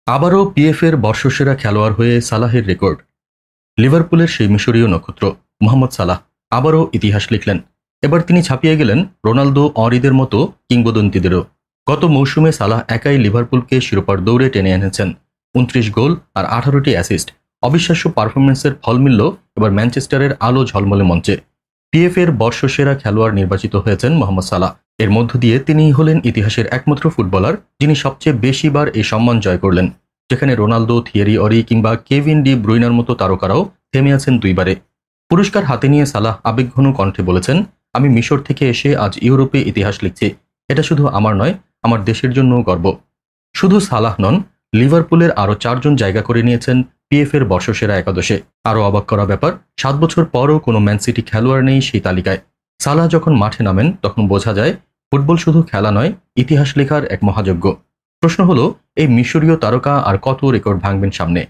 আবারও পিএফের বর্ষসেরা খেলোয়াড় হয়ে সালাহের রেকর্ড। লিভারপুলের সেই মিশরীয় নক্ষত্র মোহাম্মদ সালাহ আবারও ইতিহাস লিখলেন। এবার তিনি ছাপিয়ে গেলেন রোনালদো, অঁরিদের মতো কিংবদন্তিদেরও। গত মৌসুমে সালাহ একাই লিভারপুলকে শিরোপার দৌড়ে টেনে এনেছেন। 29 গোল আর 18টি অ্যাসিস্ট, অবিশ্বাস্য পারফরমেন্সের ফল মিলল এবার ম্যানচেস্টারের আলো ঝলমলে মঞ্চে। পিএফের বর্ষসেরা খেলোয়াড় নির্বাচিত হয়েছেন মোহাম্মদ সালাহ। এর মধ্য দিয়ে তিনিই হলেন ইতিহাসের একমাত্র ফুটবলার যিনি সবচেয়ে বেশিবার এই সম্মান জয় করলেন, যেখানে রোনালদো, থিয়েরি অরি কিংবা কেভিন ডি ব্রুইনার মতো তারকারাও থেমে আছেন দুইবারে। পুরস্কার হাতে নিয়ে সালাহ আবেগঘন কণ্ঠে বলেছেন, আমি মিশর থেকে এসে আজ ইউরোপে ইতিহাস লিখছি। এটা শুধু আমার নয়, আমার দেশের জন্য গর্ব। শুধু সালাহ নন, লিভারপুলের আরও 4 জন জায়গা করে নিয়েছেন পিএফের বর্ষসেরা একাদশে। আরও অবাক করা ব্যাপার, 7 বছর পরও কোনো ম্যান সিটি খেলোয়াড় নেই সেই তালিকায়। সালাহ যখন মাঠে নামেন তখন বোঝা যায় ফুটবল শুধু খেলা নয়, ইতিহাস লেখার এক মহাযজ্ঞ। প্রশ্ন হলো, এই মিশরীয় তারকা আর কত রেকর্ড ভাঙবেন সামনে?